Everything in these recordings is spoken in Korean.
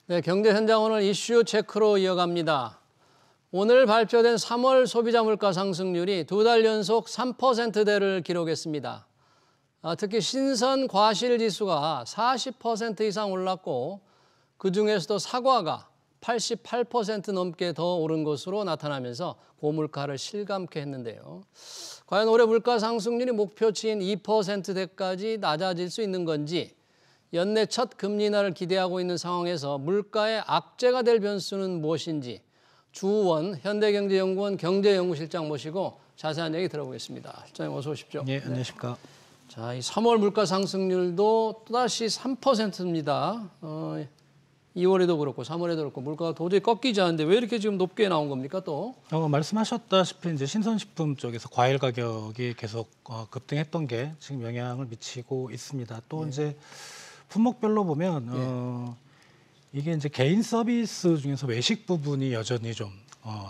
네, 경제 현장 오늘 이슈 체크로 이어갑니다. 오늘 발표된 3월 소비자 물가 상승률이 2달 연속 3%대를 기록했습니다. 특히 신선 과실 지수가 40% 이상 올랐고 그중에서도 사과가 88% 넘게 더 오른 것으로 나타나면서 고물가를 실감케 했는데요. 과연 올해 물가 상승률이 목표치인 2%대까지 낮아질 수 있는 건지, 연내 첫 금리 인하를 기대하고 있는 상황에서 물가의 악재가 될 변수는 무엇인지 주원 현대경제연구원 경제연구실장 모시고 자세한 얘기 들어보겠습니다. 실장님 어서 오십시오. 네, 안녕하십니까. 자, 이 3월 물가 상승률도 또다시 3%입니다. 2월에도 그렇고 3월에도 그렇고 물가가 도저히 꺾이지 않는데 왜 이렇게 지금 높게 나온 겁니까 또? 말씀하셨다시피 이제 신선식품 쪽에서 과일 가격이 계속 급등했던 게 지금 영향을 미치고 있습니다. 또 이제 품목별로 보면 이게 이제 개인 서비스 중에서 외식 부분이 여전히 좀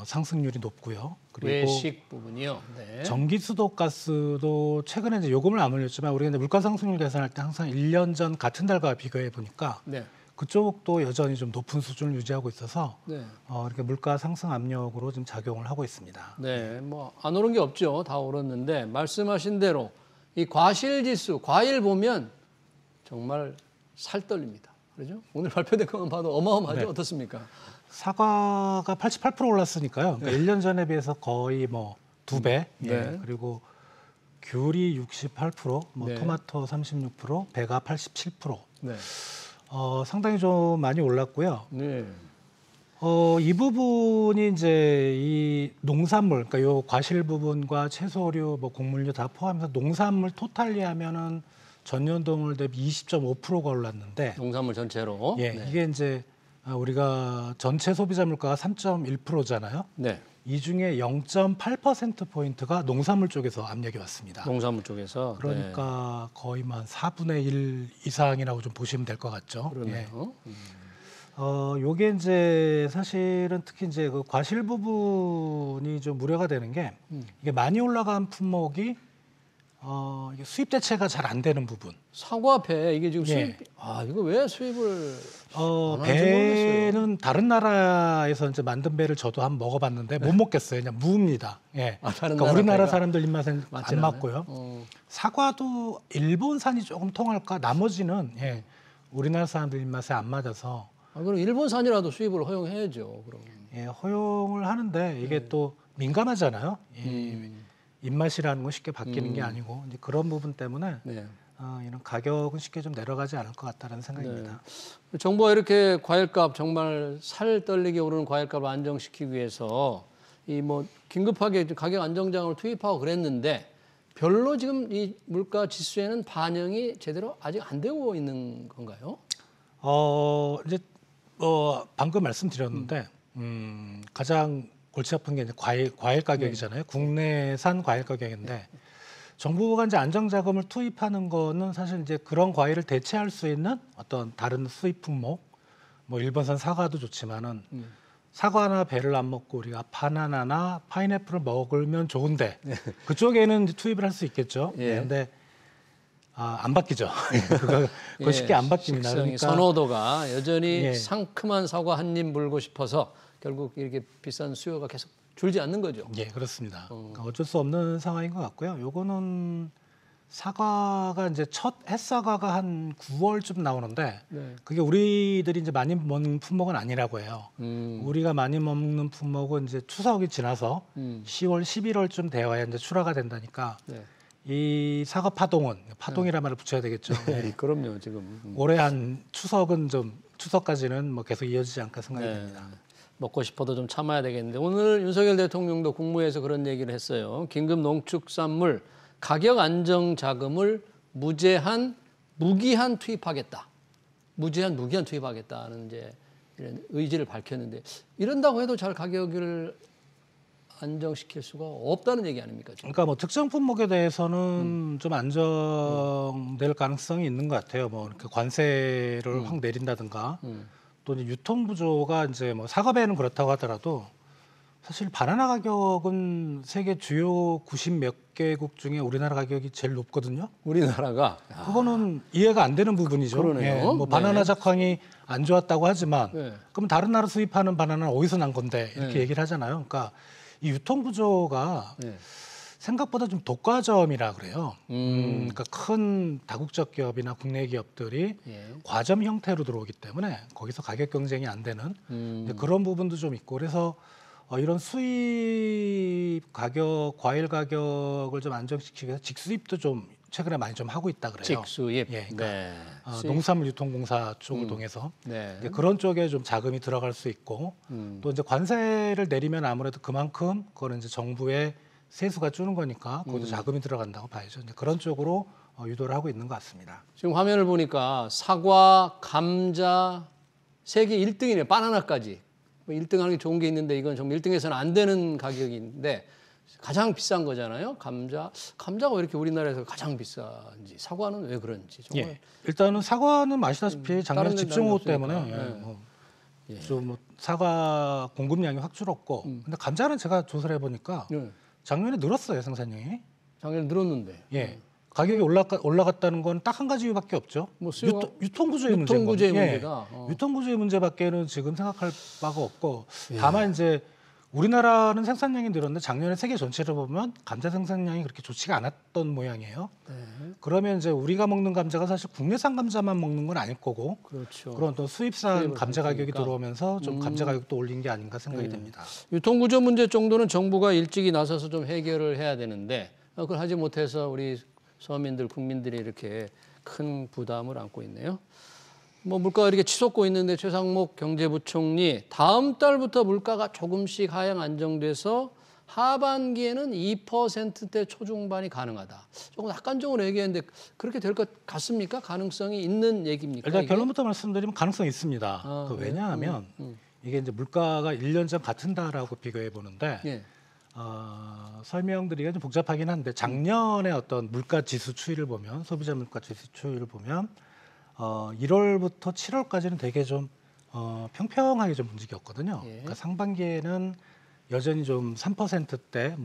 상승률이 높고요. 그리고 외식 부분이요. 네. 전기수도 가스도 최근에 이제 요금을 안 올렸지만 우리가 이제 물가 상승률 계산할 때 항상 1년 전 같은 달과 비교해 보니까 그쪽도 여전히 좀 높은 수준을 유지하고 있어서 이렇게 물가 상승 압력으로 좀 작용을 하고 있습니다. 네, 뭐 안 오른 게 없죠. 다 오랐는데 말씀하신 대로 이 과실 지수, 과일 보면 정말 살 떨립니다. 그렇죠? 오늘 발표된 것만 봐도 어마어마하죠. 어떻습니까? 사과가 88% 올랐으니까요. 그러니까 1년 전에 비해서 거의 뭐 2배. 그리고 귤이 68%, 토마토 36%, 배가 87%. 상당히 좀 많이 올랐고요. 이 부분이 이제 이 농산물, 그러니까 요 과실 부분과 채소류, 뭐 곡물류 다 포함해서 농산물 토탈리 하면은 전년동을 대비 20.5%가 올랐는데 농산물 전체로 이게 이제 우리가 전체 소비자 물가가 3.1%잖아요. 이 중에 0.8% 포인트가 농산물 쪽에서 압력이 왔습니다. 농산물 쪽에서 그러니까 거의 한 4분의 1 이상이라고 좀 보시면 될 것 같죠. 그러네요. 요게 이제 사실은 특히 이제 그 과실 부분이 좀 우려가 되는 게 이게 많이 올라간 품목이 이게 수입 대체가 잘 안 되는 부분. 사과, 배 이게 지금 수입, 이거 왜 수입을 배는 모르겠어요. 다른 나라에서 이제 만든 배를 저도 한번 먹어봤는데 못 먹겠어요. 그냥 무입니다. 그러니까 우리나라 사람들 입맛엔 안 맞고요. 사과도 일본산이 조금 통할까? 나머지는 우리나라 사람들 입맛에 안 맞아서. 그럼 일본산이라도 수입을 허용해야죠. 그럼. 허용을 하는데 이게 또 민감하잖아요. 입맛이라는 건 쉽게 바뀌는 게 아니고 이제 그런 부분 때문에 이런 가격은 쉽게 좀 내려가지 않을 것 같다는 생각입니다. 정부가 이렇게 과일값 정말 살 떨리게 오르는 과일값을 안정시키기 위해서 이 뭐 긴급하게 가격 안정장을 투입하고 그랬는데 별로 지금 이 물가 지수에는 반영이 제대로 아직 안 되고 있는 건가요? 이제 방금 말씀드렸는데 가장 골치 아픈 게 이제 과일 가격이잖아요. 국내산 과일 가격인데 정부가 이제 안정자금을 투입하는 거는 사실 이제 그런 과일을 대체할 수 있는 어떤 다른 수입 품목, 뭐 일본산 사과도 좋지만은 사과나 배를 안 먹고 우리가 바나나나 파인애플을 먹으면 좋은데 그쪽에는 이제 투입을 할 수 있겠죠. 근데 안 바뀌죠. 그거 쉽게 안 바뀝니다. 그러니까 선호도가 여전히 상큼한 사과 한 입 물고 싶어서 결국 이렇게 비싼 수요가 계속 줄지 않는 거죠. 그렇습니다. 그러니까 어쩔 수 없는 상황인 것 같고요. 요거는 사과가 이제 첫 햇사과가 한 9월쯤 나오는데 그게 우리들이 이제 많이 먹는 품목은 아니라고 해요. 우리가 많이 먹는 품목은 이제 추석이 지나서 10월, 11월쯤 되어야 이제 출하가 된다니까 이 사과 파동이란 말을 붙여야 되겠죠. 그럼요, 지금. 올해 한 추석까지는 뭐 계속 이어지지 않을까 생각이 됩니다. 먹고 싶어도 좀 참아야 되겠는데 오늘 윤석열 대통령도 국무회에서 그런 얘기를 했어요. 긴급 농축산물 가격 안정 자금을 무기한 투입하겠다. 무기한 투입하겠다는 이제 이런 의지를 밝혔는데 이런다고 해도 잘 가격을 안정시킬 수가 없다는 얘기 아닙니까? 지금? 그러니까 뭐 특정 품목에 대해서는 좀 안정될 가능성이 있는 것 같아요. 뭐 이렇게 관세를 확 내린다든가 또 이제 유통 구조가 이제 뭐 사과배는 그렇다고 하더라도 사실 바나나 가격은 세계 주요 90 몇 개국 중에 우리나라 가격이 제일 높거든요. 우리나라가 그거는 이해가 안 되는 부분이죠. 그러네요. 예, 뭐 바나나 네. 작황이 안 좋았다고 하지만 네. 그럼 다른 나라 수입하는 바나나는 어디서 난 건데 이렇게 네. 얘기를 하잖아요. 그러니까 이 유통 구조가 네. 생각보다 좀 독과점이라 그래요. 음. 그러니까 큰 다국적 기업이나 국내 기업들이 예. 과점 형태로 들어오기 때문에 거기서 가격 경쟁이 안 되는 이제 그런 부분도 좀 있고 그래서 이런 수입 가격, 과일 가격을 좀 안정시키기 위해서 직수입도 좀 최근에 많이 좀 하고 있다 그래요. 직수입. 예, 그러니까 네. 농산물 유통공사 쪽을 통해서 네. 이제 그런 쪽에 좀 자금이 들어갈 수 있고 또 이제 관세를 내리면 아무래도 그만큼 그거는 이제 정부의 세수가 주는 거니까 거기도 자금이 들어간다고 봐야죠. 이제 그런 쪽으로 유도를 하고 있는 것 같습니다. 지금 화면을 보니까 사과, 감자 세계 1등이네. 바나나까지. 1등 하는 게 좋은 게 있는데 이건 정말 1등에서는 안 되는 가격인데 가장 비싼 거잖아요. 감자가 왜 이렇게 우리나라에서 가장 비싼지, 사과는 왜 그런지 정말. 예. 일단은 사과는 아시다시피 작년에 다른 데는 집중호우 없으니까. 때문에 네. 좀 뭐 사과 공급량이 확 줄었고 근데 감자는 제가 조사를 해보니까 네. 작년에 늘었어요 생산량이. 작년에 늘었는데. 예. 가격이 올라갔다는 건 딱 한 가지 이유밖에 없죠. 뭐 수요가- 유통구조의 유통구조의 문제인 문제다. 거예요. 유통구조의 문제밖에는 지금 생각할 바가 없고 다만 이제 우리나라는 생산량이 늘었는데 작년에 세계 전체를 보면 감자 생산량이 그렇게 좋지가 않았던 모양이에요. 네. 그러면 이제 우리가 먹는 감자가 사실 국내산 감자만 먹는 건 아닐 거고 그렇죠. 그런 또 수입산 수입을 감자 가격이 살피니까. 들어오면서 좀 감자 가격도 올린 게 아닌가 생각이 됩니다. 유통구조 문제 정도는 정부가 일찍이 나서서 좀 해결을 해야 되는데 그걸 하지 못해서 우리 서민들, 국민들이 이렇게 큰 부담을 안고 있네요. 뭐 물가가 이렇게 치솟고 있는데 최상목 경제부총리 다음 달부터 물가가 조금씩 하향 안정돼서 하반기에는 2%대 초중반이 가능하다. 조금 낙관적으로 얘기했는데 그렇게 될 것 같습니까? 가능성이 있는 얘기입니까? 일단 이게? 결론부터 말씀드리면 가능성이 있습니다. 네. 왜냐하면 이게 이제 물가가 1년 전 같은 달하고 비교해 보는데 예. 설명드리기가 좀 복잡하긴 한데 작년에 어떤 물가 지수 추이를 보면 소비자 물가 지수 추이를 보면 1월부터 7월까지는 되게 좀 평평하게 좀 움직였거든요. 예. 그러니까 상반기에는 여전히 좀 3%대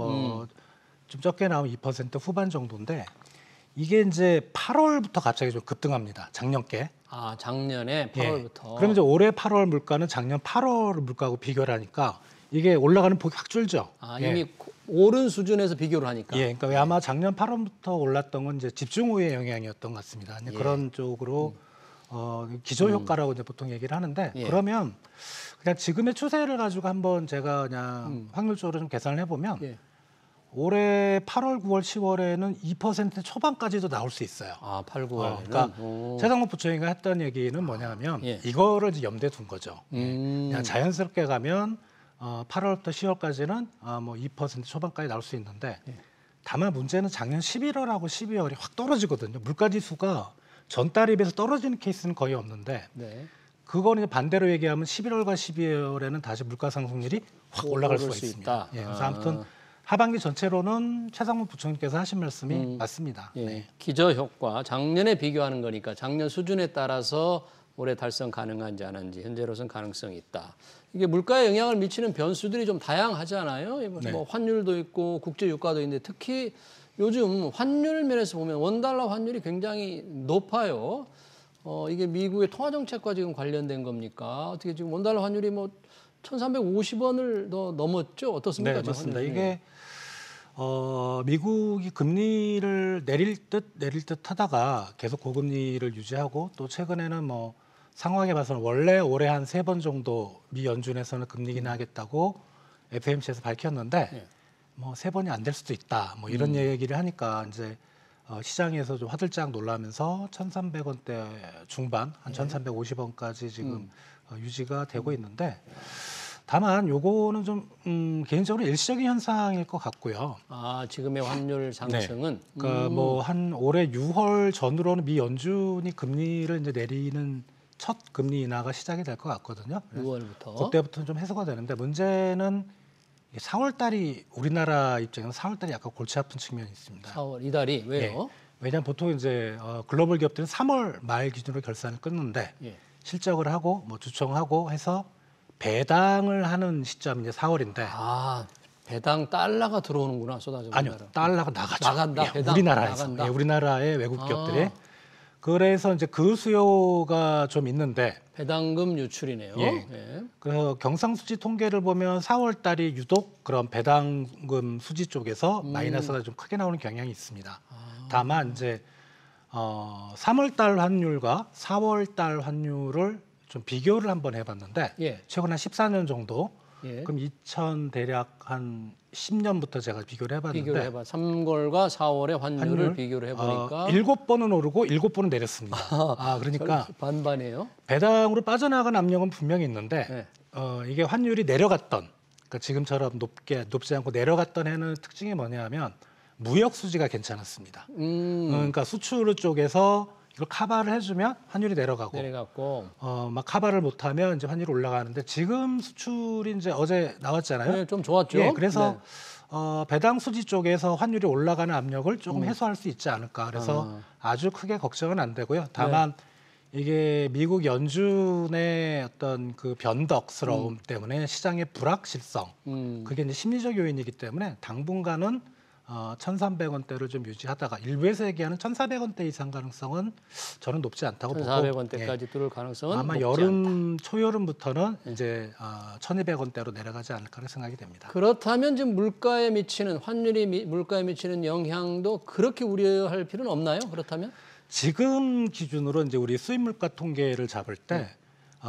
좀 적게 나오면 2% 후반 정도인데 이게 이제 8월부터 갑자기 좀 급등합니다. 작년께. 아, 작년에 8월부터. 그러면 이제 올해 8월 물가는 작년 8월 물가하고 비교를 하니까 이게 올라가는 폭이 확 줄죠. 아, 이미 오른 수준에서 비교를 하니까. 예, 그러니까 아마 작년 8월부터 올랐던 건 이제 집중호우의 영향이었던 것 같습니다. 이제 그런 쪽으로 기저 효과라고 이제 보통 얘기를 하는데 그러면 그냥 지금의 추세를 가지고 한번 제가 그냥 확률적으로 좀 계산을 해보면 올해 8월, 9월, 10월에는 2% 초반까지도 나올 수 있어요. 아, 8, 9월에는. 그러니까 최상목 부총리가 했던 얘기는 뭐냐면 이거를 이제 염두에 둔 거죠. 그냥 자연스럽게 가면 8월부터 10월까지는 뭐 2% 초반까지 나올 수 있는데 다만 문제는 작년 11월하고 12월이 확 떨어지거든요. 물가지수가 전달에 비해서 떨어지는 케이스는 거의 없는데 그거는 이제 반대로 얘기하면 11월과 12월에는 다시 물가 상승률이 확 올라갈 수가 있습니다. 예, 그래서 아무튼 하반기 전체로는 최상목 부총리께서 하신 말씀이 맞습니다. 기저 효과, 작년에 비교하는 거니까 작년 수준에 따라서 올해 달성 가능한지 안 한지 현재로서는 가능성이 있다. 이게 물가에 영향을 미치는 변수들이 좀 다양하잖아요. 뭐 환율도 있고 국제 유가도 있는데 특히 요즘 환율 면에서 보면 원달러 환율이 굉장히 높아요. 이게 미국의 통화 정책과 지금 관련된 겁니까? 어떻게 지금 원달러 환율이 뭐 1,350원을 더 넘었죠? 어떻습니까? 네, 맞습니다. 이게 미국이 금리를 내릴 듯 하다가 계속 고금리를 유지하고 또 최근에는 뭐 상황에 봐서는 원래 올해 한 3번 정도 미 연준에서는 금리 인하하겠다고 FOMC에서 밝혔는데 뭐 3번이 안 될 수도 있다. 뭐 이런 얘기를 하니까 이제 시장에서 좀 화들짝 놀라면서 1,300원대 중반, 한 1,350원까지 지금 유지가 되고 있는데 다만 요거는 좀 개인적으로 일시적인 현상일 것 같고요. 아, 지금의 환율 상승은 그러니까 뭐 한 올해 6월 전후로는 미 연준이 금리를 이제 내리는 첫 금리 인하가 시작이 될 것 같거든요. 6월부터. 그때부터는 좀 해소가 되는데 문제는 4월 달이 우리나라 입장에서 4월 달이 약간 골치 아픈 측면이 있습니다. 4월 이달이 왜요? 왜냐하면 보통 이제 글로벌 기업들은 3월 말 기준으로 결산을 끊는데 실적을 하고 뭐 주총하고 해서 배당을 하는 시점이 이제 4월인데 아, 배당 달러가 들어오는구나, 쏟아져. 아니요, 달러가 나가죠. 나간다, 예, 배당 우리나라에서 나간다. 예, 우리나라의 외국 기업들이 아. 그래서 이제 그 수요가 좀 있는데 배당금 유출이네요. 예. 예. 그 경상수지 통계를 보면 4월 달이 유독 그런 배당금 수지 쪽에서 마이너스가 좀 크게 나오는 경향이 있습니다. 다만 이제 3월 달 환율과 4월 달 환율을 좀 비교를 한번 해봤는데 예. 최근 한 14년 정도 예. 그럼 2000 대략 한 10년부터 제가 비교를 해봤는데 비교를 해봐. 3월과 4월의 환율을 비교를 해보니까 7번은 오르고 7번은 내렸습니다. 그러니까 반반이에요. 배당으로 빠져나간 압력은 분명히 있는데 네. 이게 환율이 내려갔던 그러니까 지금처럼 높지 않고 내려갔던 해는 특징이 뭐냐면 무역 수지가 괜찮았습니다. 그러니까 수출 쪽에서 이걸 커버를 해주면 환율이 내려가고 막 커버를 못하면 이제 환율이 올라가는데 지금 수출이 이제 어제 나왔잖아요. 네, 좀 좋았죠. 예, 그래서 네. 배당 수지 쪽에서 환율이 올라가는 압력을 조금 해소할 수 있지 않을까. 그래서 아주 크게 걱정은 안 되고요. 다만 이게 미국 연준의 어떤 그 변덕스러움 때문에 시장의 불확실성, 그게 이제 심리적 요인이기 때문에 당분간은 1,300원대를 좀 유지하다가 일부에서 얘기하는 1,400원대 이상 가능성은 저는 높지 않다고 보고 1,400원대까지 뚫을 가능성은 아마 높지 여름 초여름부터는 이제 1,200원대로 내려가지 않을까 생각이 됩니다. 그렇다면 지금 물가에 미치는 환율이 물가에 미치는 영향도 그렇게 우려할 필요는 없나요? 그렇다면? 지금 기준으로 이제 우리 수입 물가 통계를 잡을 때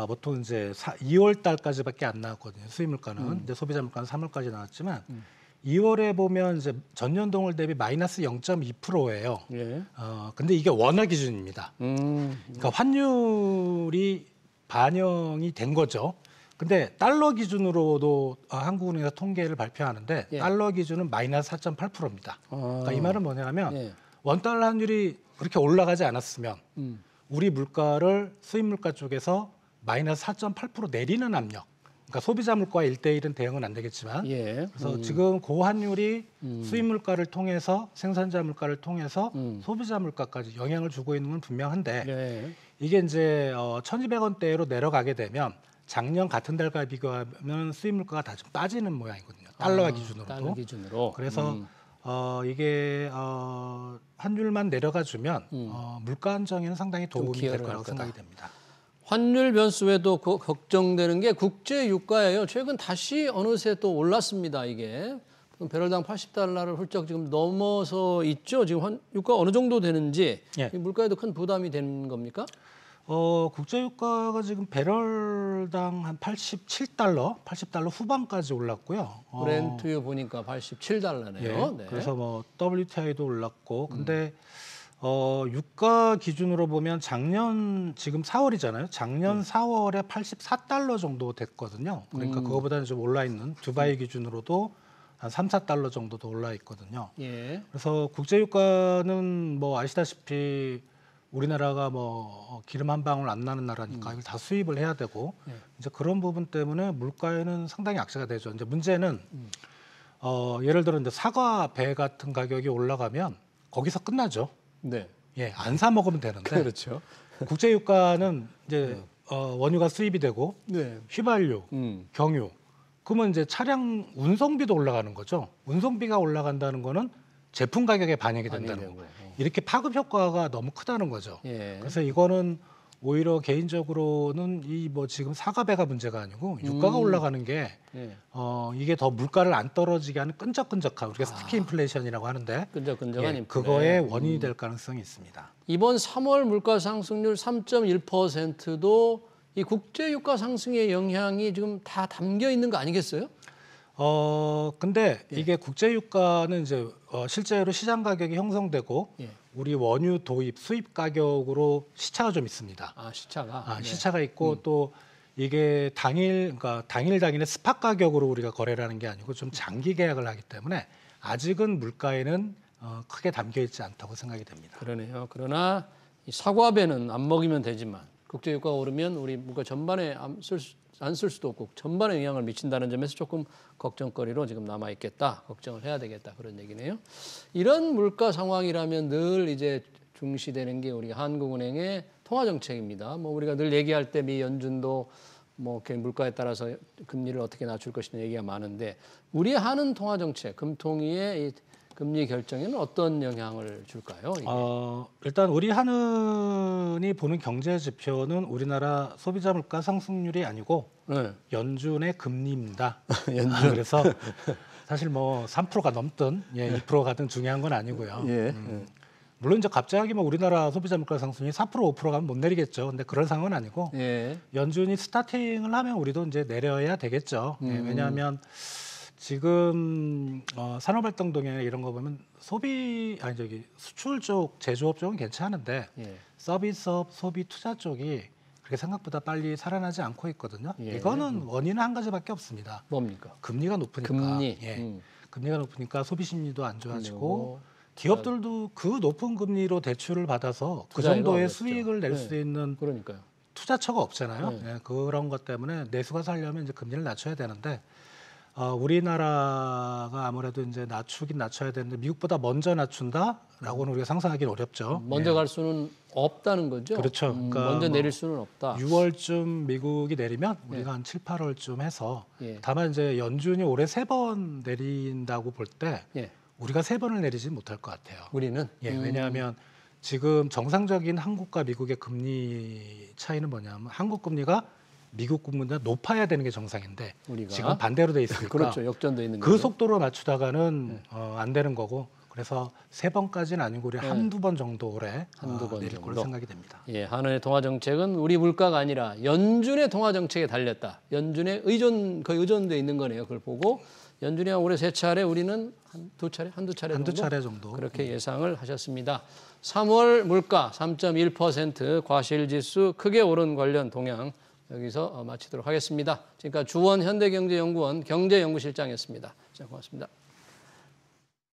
보통 이제 2월 달까지밖에 안 나왔거든요. 수입 물가는 이제 소비자 물가는 3월까지 나왔지만 2월에 보면 이제 전년 동월 대비 마이너스 0.2%예요. 예. 근데 이게 원화 기준입니다. 그러니까 환율이 반영이 된 거죠. 근데 달러 기준으로도 한국은행에서 통계를 발표하는데 달러 기준은 마이너스 4.8%입니다. 그러니까 이 말은 뭐냐면 원달러 환율이 그렇게 올라가지 않았으면 우리 물가를 수입 물가 쪽에서 마이너스 4.8% 내리는 압력. 그러니까 소비자 물가와 1대1은 대응은 안 되겠지만 그래서 지금 고환율이 수입 물가를 통해서 생산자 물가를 통해서 소비자 물가까지 영향을 주고 있는 건 분명한데 이게 이제 1,200원대로 내려가게 되면 작년 같은 달과 비교하면 수입 물가가 다 좀 빠지는 모양이거든요. 달러 기준으로도. 달러 기준으로. 그래서 이게 환율만 내려가주면 물가 안정에는 상당히 도움이 될 거라고 생각이 됩니다. 환율 변수 외에도 걱정되는 게 국제 유가예요. 최근 다시 어느새 또 올랐습니다. 이게 배럴당 80달러를 훌쩍 지금 넘어서 있죠. 지금 유가 어느 정도 되는지 물가에도 큰 부담이 되는 겁니까? 국제 유가가 지금 배럴당 한 80달러 후반까지 올랐고요. 브렌트유 보니까 87달러네요. 네. 그래서 뭐 WTI도 올랐고, 근데 유가 기준으로 보면 지금 4월이잖아요. 작년 4월에 84달러 정도 됐거든요. 그러니까 그거보다는 좀 올라 있는 두바이 기준으로도 한 3, 4달러 정도 더 올라 있거든요. 그래서 국제 유가는 뭐 아시다시피 우리나라가 뭐 기름 한 방울 안 나는 나라니까 이걸 다 수입을 해야 되고 이제 그런 부분 때문에 물가에는 상당히 악재가 되죠. 이제 문제는 예를 들어 이제 사과, 배 같은 가격이 올라가면 거기서 끝나죠. 안 사 먹으면 되는데 그렇죠. 국제 유가는 이제 원유가 수입이 되고 휘발유, 경유 그러면 이제 차량 운송비도 올라가는 거죠. 운송비가 올라간다는 거는 제품 가격에 반영이 된다는 거예요. 이렇게 파급 효과가 너무 크다는 거죠. 그래서 이거는 오히려 개인적으로는 이 뭐 지금 사과배가 문제가 아니고 유가가 올라가는 게 이게 더 물가를 안 떨어지게 하는 끈적끈적한 우리가 스티키 인플레이션이라고 하는데 끈적끈적한 인플레. 그거의 원인이 될 가능성이 있습니다. 이번 3월 물가 상승률 3.1%도 이 국제 유가 상승의 영향이 지금 다 담겨 있는 거 아니겠어요? 근데 이게 국제 유가는 이제 실제로 시장 가격이 형성되고 우리 원유 도입 수입 가격으로 시차가 좀 있습니다. 시차가. 시차가 있고 또 이게 그러니까 당일의 스팟 가격으로 우리가 거래를 하는 게 아니고 좀 장기 계약을 하기 때문에 아직은 물가에는 크게 담겨 있지 않다고 생각이 됩니다. 그러네요. 그러나 이 사과배는 안 먹이면 되지만 국제 유가가 오르면 우리 물가 전반에 안 쓸 수도 없고 전반에 영향을 미친다는 점에서 조금 걱정거리로 지금 남아 있겠다. 걱정을 해야 되겠다. 그런 얘기네요. 이런 물가 상황이라면 늘 이제 중시되는 게 우리 한국은행의 통화 정책입니다. 뭐 우리가 늘 얘기할 때 미 연준도 뭐 물가에 따라서 금리를 어떻게 낮출 것이냐 얘기가 많은데 우리 한은 통화 정책, 금통위의 이 금리 결정에는 어떤 영향을 줄까요? 이게? 일단 우리 한은이 보는 경제 지표는 우리나라 소비자 물가 상승률이 아니고 네. 연준의 금리입니다. 연준. 그래서 사실 뭐 3%가 넘든 2% 가든 중요한 건 아니고요. 예. 물론 이제 갑자기 뭐 우리나라 소비자 물가 상승이 4% 5% 가면 못 내리겠죠. 근데 그런 상황은 아니고 예. 연준이 스타팅을 하면 우리도 이제 내려야 되겠죠. 왜냐하면 지금 산업활동동에 이런 거 보면 수출 쪽 제조업 쪽은 괜찮은데 예. 서비스업, 소비 투자 쪽이 그렇게 생각보다 빨리 살아나지 않고 있거든요. 예. 이거는 원인은 한 가지밖에 없습니다. 뭡니까? 금리가 높으니까. 금리. 금리가 높으니까 소비 심리도 안 좋아지고 그리고 기업들도 그 높은 금리로 대출을 받아서 그 투자가 정도의 어렵죠. 수익을 낼 수 네. 있는 그러니까요. 투자처가 없잖아요. 네. 그런 것 때문에 내수가 살려면 이제 금리를 낮춰야 되는데 우리나라가 아무래도 이제 낮추긴 낮춰야 되는데 미국보다 먼저 낮춘다라고는 우리가 상상하기는 어렵죠. 먼저 갈 수는 없다는 거죠. 그렇죠. 그러니까 먼저 뭐 내릴 수는 없다. 6월쯤 미국이 내리면 우리가 한 7, 8월쯤 해서 예. 다만 이제 연준이 올해 3번 내린다고 볼 때 예. 우리가 3번을 내리지 못할 것 같아요. 우리는 왜냐하면 지금 정상적인 한국과 미국의 금리 차이는 뭐냐면 한국 금리가 미국 금리보다 높아야 되는 게 정상인데 우리가 지금 반대로 돼 있으니까 그렇죠. 역전돼 있는 그 거죠. 속도로 맞추다가는 안 되는 거고 그래서 3번까지는 아니고 우리 한두 번 정도 올해 한두 번 내릴 걸로 정도. 생각이 됩니다. 예, 한은의 통화 정책은 우리 물가가 아니라 연준의 통화 정책에 달렸다. 연준의 거의 의존돼 있는 거네요. 그걸 보고 연준이 올해 3차례, 우리는 한두 차례 한두 차례 정도. 그렇게 예상을 하셨습니다. 3월 물가 3.1% 과실지수 크게 오른 관련 동향 여기서 마치도록 하겠습니다. 지금까지 주원 현대경제연구원 경제연구실장이었습니다. 자, 고맙습니다.